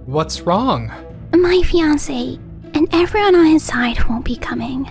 What's wrong? My fiancé and everyone on his side won't be coming.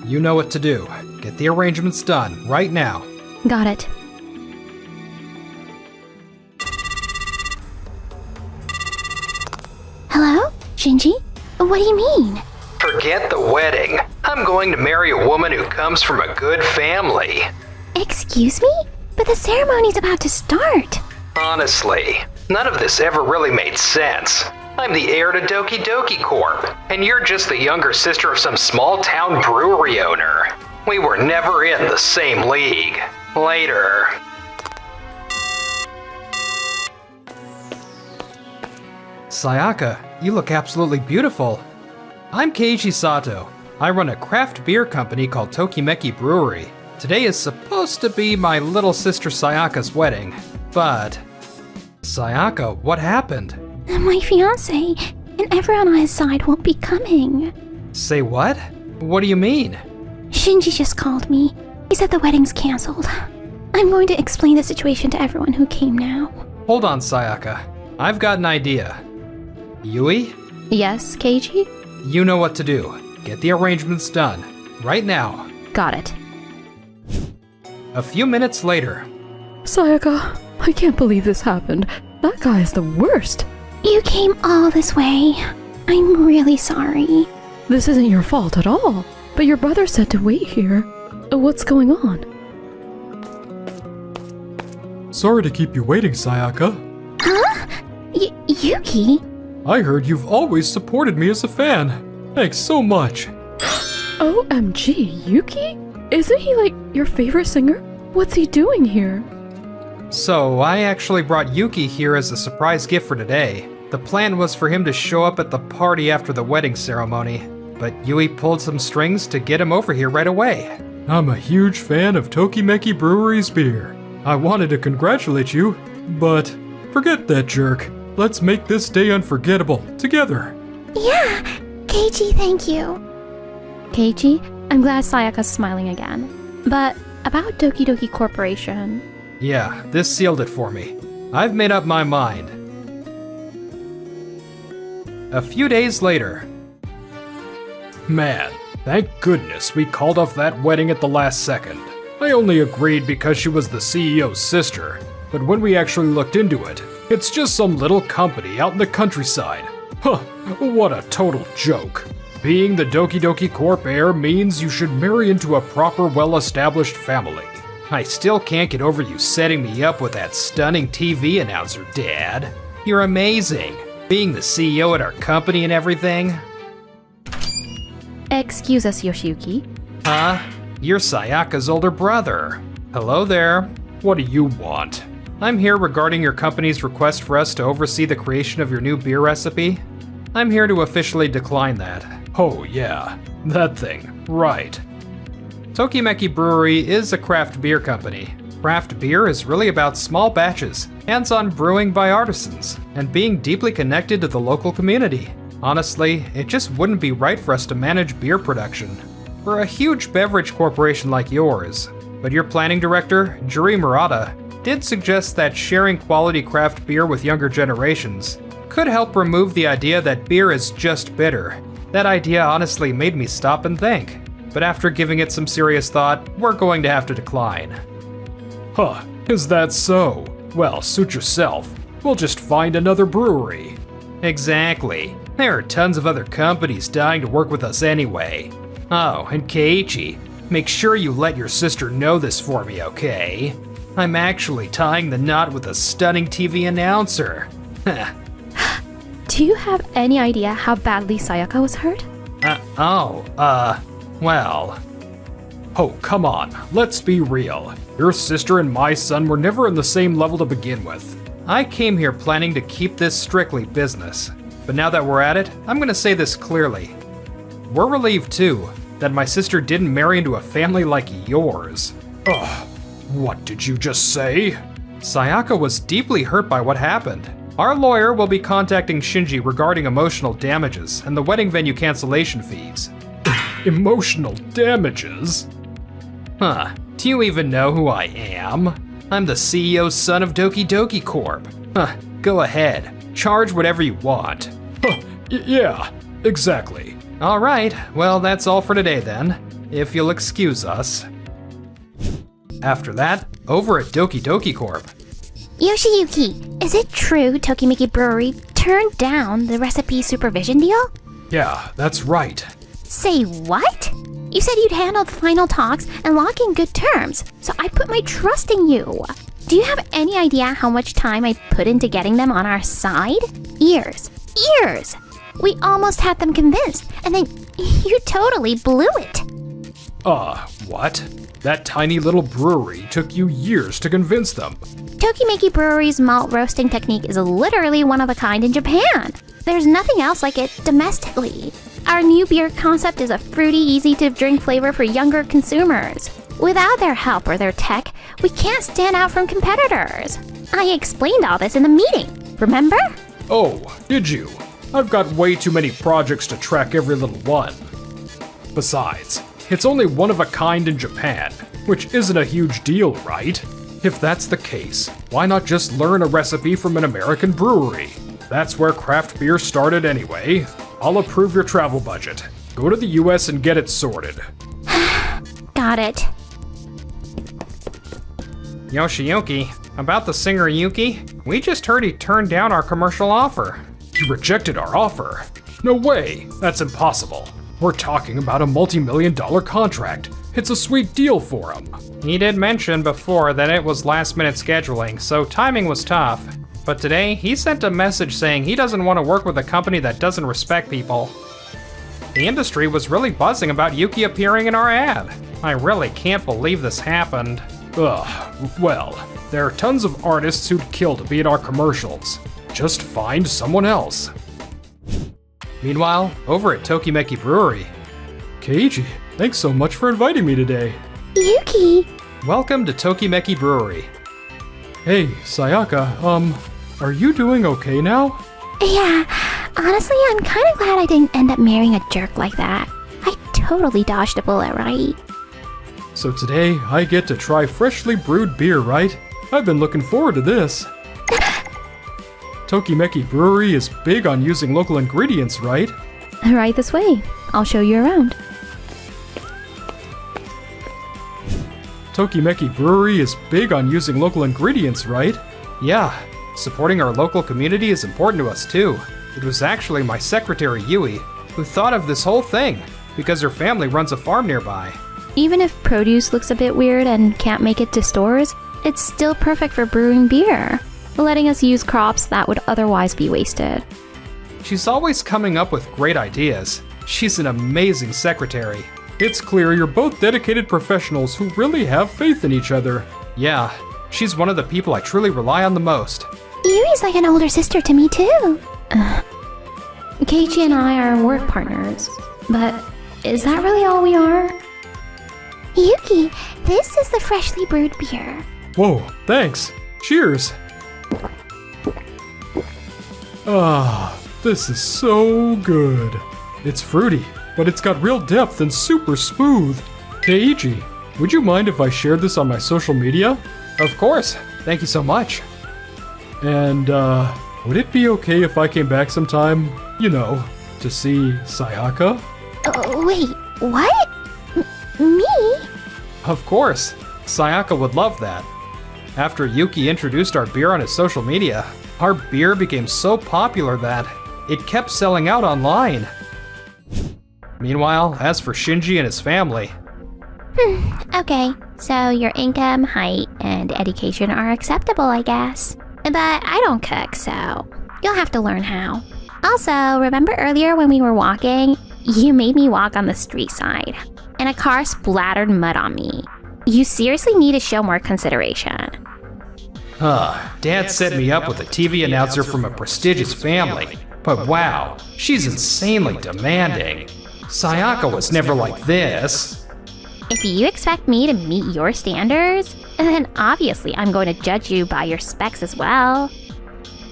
You know what to do. Get the arrangements done, right now. Got it. Hello? Shinji? What do you mean? Forget the wedding. I'm going to marry a woman who comes from a good family. Excuse me? But the ceremony's about to start. Honestly, none of this ever really made sense. I'm the heir to Doki Doki Corp, and you're just the younger sister of some small-town brewery owner. We were never in the same league. Later. Sayaka, you look absolutely beautiful. I'm Keiji Sato. I run a craft beer company called Tokimeki Brewery. Today is supposed to be my little sister Sayaka's wedding, but... Sayaka, what happened? My fiancé and everyone on his side won't be coming. Say what? What do you mean? Shinji just called me. He said the wedding's canceled. I'm going to explain the situation to everyone who came now. Hold on, Sayaka. I've got an idea. Yui? Yes, Keiji? You know what to do. Get the arrangements done. Right now. Got it. A few minutes later. Sayaka, I can't believe this happened. That guy is the worst. You came all this way. I'm really sorry. This isn't your fault at all. But your brother said to wait here. What's going on? Sorry to keep you waiting, Sayaka. Huh? Yuki? I heard you've always supported me as a fan. Thanks so much. OMG, Yuki? Isn't he like your favorite singer? What's he doing here? So, I actually brought Yuki here as a surprise gift for today. The plan was for him to show up at the party after the wedding ceremony, but Yui pulled some strings to get him over here right away. I'm a huge fan of Tokimeki Brewery's beer. I wanted to congratulate you, but forget that jerk. Let's make this day unforgettable, together. Yeah, Keiji, thank you. Keiji, I'm glad Sayaka's smiling again. But about Doki Doki Corporation... Yeah, this sealed it for me. I've made up my mind. A few days later. Man, thank goodness we called off that wedding at the last second. I only agreed because she was the CEO's sister, but when we actually looked into it, it's just some little company out in the countryside. Huh, what a total joke. Being the Doki Doki Corp heir means you should marry into a proper, well-established family. I still can't get over you setting me up with that stunning TV announcer, Dad. You're amazing, being the CEO at our company and everything. Excuse us, Yoshiyuki. Huh? You're Sayaka's older brother. Hello there. What do you want? I'm here regarding your company's request for us to oversee the creation of your new beer recipe. I'm here to officially decline that. Oh yeah, that thing, right. Tokimeki Brewery is a craft beer company. Craft beer is really about small batches, hands-on brewing by artisans, and being deeply connected to the local community. Honestly, it just wouldn't be right for us to manage beer production. We're a huge beverage corporation like yours, but your planning director, Juri Murata, did suggest that sharing quality craft beer with younger generations could help remove the idea that beer is just bitter. That idea honestly made me stop and think, but after giving it some serious thought, we're going to have to decline. Huh, is that so? Well, suit yourself. We'll just find another brewery. Exactly. There are tons of other companies dying to work with us anyway. Oh, and Keiichi, make sure you let your sister know this for me, okay? I'm actually tying the knot with a stunning TV announcer. Do you have any idea how badly Sayaka was hurt? Well... Oh, come on, let's be real. Your sister and my son were never on the same level to begin with. I came here planning to keep this strictly business. But now that we're at it, I'm gonna say this clearly. We're relieved too, that my sister didn't marry into a family like yours. Ugh, what did you just say? Sayaka was deeply hurt by what happened. Our lawyer will be contacting Shinji regarding emotional damages and the wedding venue cancellation fees. Emotional damages? Huh, do you even know who I am? I'm the CEO's son of Doki Doki Corp. Huh, Go ahead, charge whatever you want. Yeah, exactly. Alright, well that's all for today then, if you'll excuse us. After that, over at Doki Doki Corp. Yoshiyuki, is it true Tokimeki Brewery turned down the recipe supervision deal? Yeah, that's right. Say what? You said you'd handled final talks and lock in good terms, so I put my trust in you. Do you have any idea how much time I put into getting them on our side? Years. We almost had them convinced, and then you totally blew it. What? That tiny little brewery took you years to convince them. Tokimeki Brewery's malt roasting technique is literally one of a kind in Japan. There's nothing else like it domestically. Our new beer concept is a fruity, easy-to-drink flavor for younger consumers. Without their help or their tech, we can't stand out from competitors. I explained all this in the meeting, remember? Oh, did you? I've got way too many projects to track every little one. Besides, it's only one of a kind in Japan, which isn't a huge deal, right? If that's the case, why not just learn a recipe from an American brewery? That's where craft beer started anyway. I'll approve your travel budget. Go to the US and get it sorted. Got it. Yoshiyuki, about the singer Yuki, we just heard he turned down our commercial offer. He rejected our offer. No way, that's impossible. We're talking about a multi-million-dollar contract. It's a sweet deal for him. He did mention before that it was last-minute scheduling, so timing was tough. But today, he sent a message saying he doesn't want to work with a company that doesn't respect people. The industry was really buzzing about Yuki appearing in our ad. I really can't believe this happened. Well, there are tons of artists who'd kill to be in our commercials. Just find someone else. Meanwhile, over at Tokimeki Brewery. Keiji, thanks so much for inviting me today. Yuki! Welcome to Tokimeki Brewery. Hey, Sayaka, are you doing okay now? Yeah, honestly, I'm kind of glad I didn't end up marrying a jerk like that. I totally dodged a bullet, right? So today, I get to try freshly brewed beer, right? I've been looking forward to this. Tokimeki Brewery is big on using local ingredients, right? Right this way. I'll show you around. Tokimeki Brewery is big on using local ingredients, right? Yeah, supporting our local community is important to us too. It was actually my secretary Yui who thought of this whole thing because her family runs a farm nearby. Even if produce looks a bit weird and can't make it to stores, it's still perfect for brewing beer, letting us use crops that would otherwise be wasted. She's always coming up with great ideas. She's an amazing secretary. It's clear you're both dedicated professionals who really have faith in each other. Yeah, she's one of the people I truly rely on the most. Yui's like an older sister to me too. Keiichi and I are work partners, but is that really all we are? Yuki, this is the freshly brewed beer. Whoa, thanks. Cheers. This is so good. It's fruity, but it's got real depth and super smooth. Keiichi, would you mind if I shared this on my social media? Of course, thank you so much. And, would it be okay if I came back sometime, you know, to see Sayaka? Wait, what? Me? Of course, Sayaka would love that. After Yuki introduced our beer on his social media, our beer became so popular that it kept selling out online. Meanwhile, as for Shinji and his family... Okay, so your income, height, and education are acceptable, I guess. But I don't cook, so you'll have to learn how. Also, remember earlier when we were walking? You made me walk on the street side, and a car splattered mud on me. You seriously need to show more consideration. Dad set me up with a TV announcer from a prestigious family. But wow, she's insanely demanding. Sayaka was never like this. If you expect me to meet your standards, then obviously I'm going to judge you by your specs as well.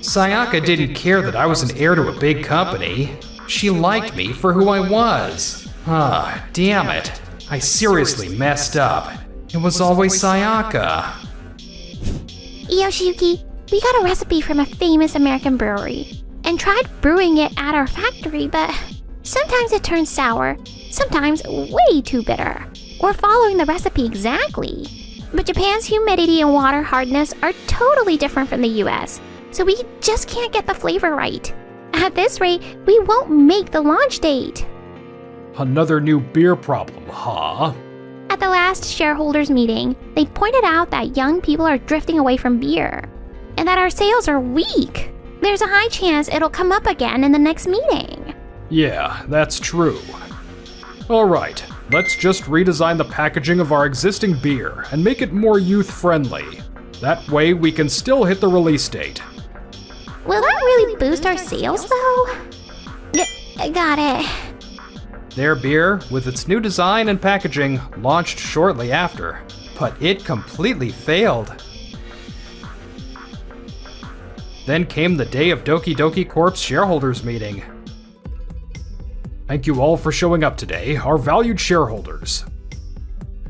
Sayaka didn't care that I was an heir to a big company. She liked me for who I was. Damn it. I seriously messed up. It was always Sayaka. Yoshiyuki, We got a recipe from a famous American brewery and tried brewing it at our factory, but sometimes it turns sour, sometimes way too bitter, or following the recipe exactly. But Japan's humidity and water hardness are totally different from the US, so we just can't get the flavor right. At this rate, we won't make the launch date. Another new beer problem, huh? At the last shareholders meeting, they pointed out that young people are drifting away from beer, and that our sales are weak. There's a high chance it'll come up again in the next meeting. Yeah, that's true. Alright, let's just redesign the packaging of our existing beer and make it more youth-friendly. That way we can still hit the release date. Will that really boost our sales, though? Got it. Their beer, with its new design and packaging, launched shortly after, but it completely failed. Then came the day of Doki Doki Corp's shareholders meeting. Thank you all for showing up today, our valued shareholders.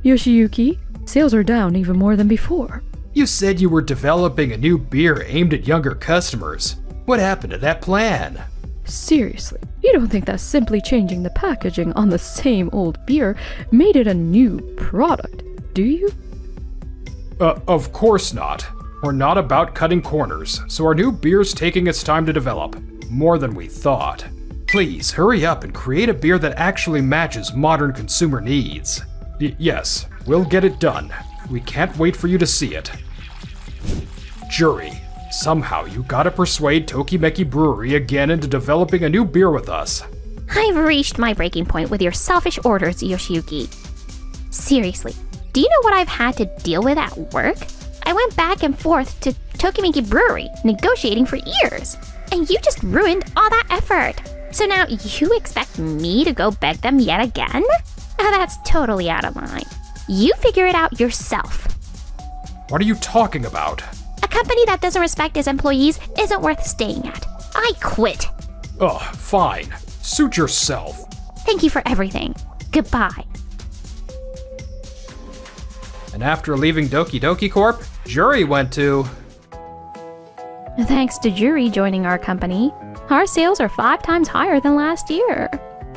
Yoshiyuki, sales are down even more than before. You said you were developing a new beer aimed at younger customers. What happened to that plan? Seriously, you don't think that simply changing the packaging on the same old beer made it a new product, do you? Of course not. We're not about cutting corners, so our new beer's taking its time to develop. More than we thought. Please, hurry up and create a beer that actually matches modern consumer needs. Yes, we'll get it done. We can't wait for you to see it. Jury, somehow you gotta persuade Tokimeki Brewery again into developing a new beer with us. I've reached my breaking point with your selfish orders, Yoshiyuki. Seriously, do you know what I've had to deal with at work? I went back and forth to Tokimeki Brewery, negotiating for years, and you just ruined all that effort. So now you expect me to go beg them yet again? That's totally out of line. You figure it out yourself. What are you talking about? A company that doesn't respect its employees isn't worth staying at. I quit. Ugh, fine. Suit yourself. Thank you for everything. Goodbye. And after leaving Doki Doki Corp, Jury went to... Thanks to Juri joining our company, our sales are 5 times higher than last year.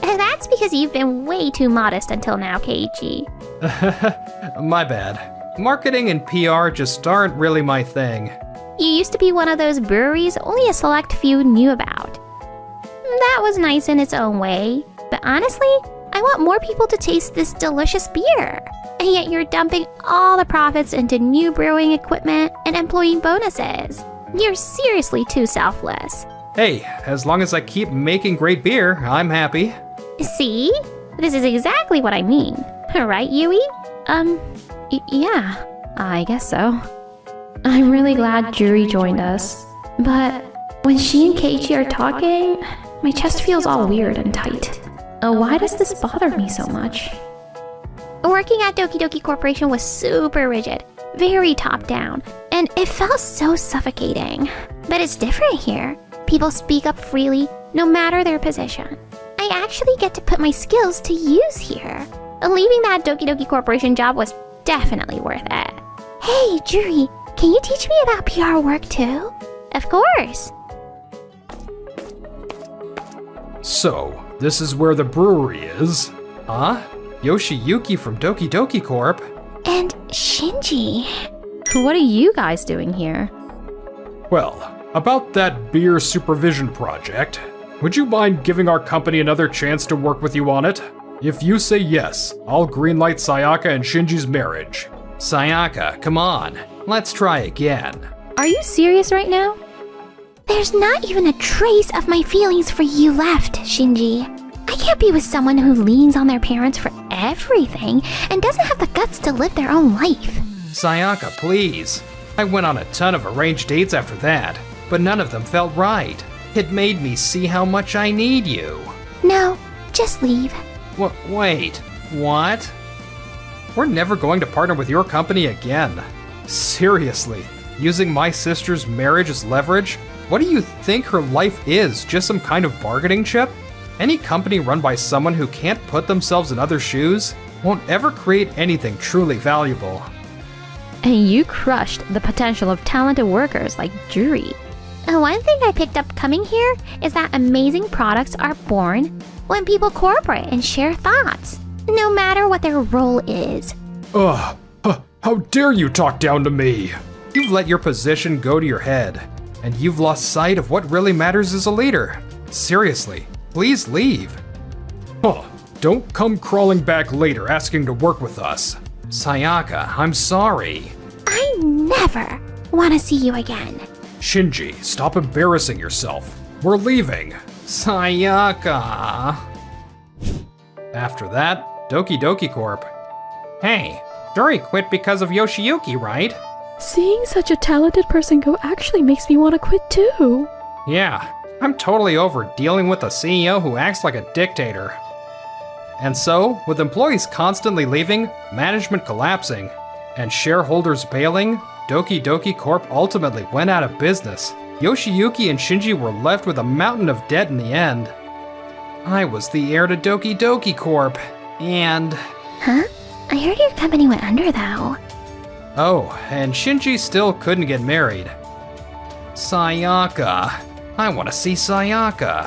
That's because you've been way too modest until now, Keiichi. My bad. Marketing and PR just aren't really my thing. You used to be one of those breweries only a select few knew about. That was nice in its own way, but honestly, I want more people to taste this delicious beer. And yet you're dumping all the profits into new brewing equipment and employee bonuses. You're seriously too selfless. Hey, as long as I keep making great beer, I'm happy. See? This is exactly what I mean. Right, Yui? Yeah, I guess so. I'm really glad Juri joined us, but when she and Keiichi are talking, my chest feels all weird and tight. Why does this bother me so much? Working at Doki Doki Corporation was super rigid, very top-down, and it felt so suffocating. But it's different here. People speak up freely, no matter their position. I actually get to put my skills to use here. Leaving that Doki Doki Corporation job was definitely worth it. Hey, Juri, can you teach me about PR work too? Of course. So, this is where the brewery is? Huh? Yoshiyuki from Doki Doki Corp? And Shinji. What are you guys doing here? Well, about that beer supervision project, would you mind giving our company another chance to work with you on it? If you say yes, I'll greenlight Sayaka and Shinji's marriage. Sayaka, come on. Let's try again. Are you serious right now? There's not even a trace of my feelings for you left, Shinji. I can't be with someone who leans on their parents for everything and doesn't have the guts to live their own life. Sayaka, please. I went on a ton of arranged dates after that, but none of them felt right. It made me see how much I need you. No, just leave. Wait, what? We're never going to partner with your company again. Seriously, using my sister's marriage as leverage? What do you think her life is, just some kind of bargaining chip? Any company run by someone who can't put themselves in other shoes won't ever create anything truly valuable. And you crushed the potential of talented workers like Juri. One thing I picked up coming here is that amazing products are born when people cooperate and share thoughts, no matter what their role is. Ugh, how dare you talk down to me? You've let your position go to your head, and you've lost sight of what really matters as a leader. Seriously, please leave. Huh, don't come crawling back later asking to work with us. Sayaka, I'm sorry. I never want to see you again. Shinji, stop embarrassing yourself. We're leaving. Sayaka. After that, Doki Doki Corp. Hey, Juri quit because of Yoshiyuki, right? Seeing such a talented person go actually makes me want to quit too. Yeah, I'm totally over dealing with a CEO who acts like a dictator. And so, with employees constantly leaving, management collapsing, and shareholders bailing, Doki Doki Corp ultimately went out of business. Yoshiyuki and Shinji were left with a mountain of debt in the end. I was the heir to Doki Doki Corp, and... Huh? I heard your company went under though. Oh, and Shinji still couldn't get married. Sayaka. I want to see Sayaka.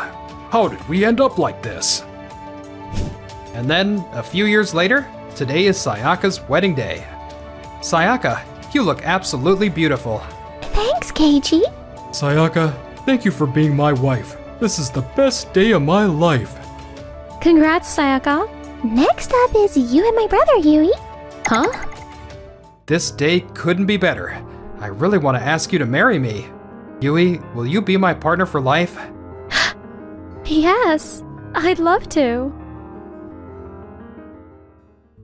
How did we end up like this? And then, a few years later, today is Sayaka's wedding day. Sayaka, you look absolutely beautiful. Thanks, Keiji. Sayaka, thank you for being my wife. This is the best day of my life. Congrats, Sayaka. Next up is you and my brother, Yui. Huh? This day couldn't be better. I really want to ask you to marry me. Yui, will you be my partner for life? Yes, I'd love to.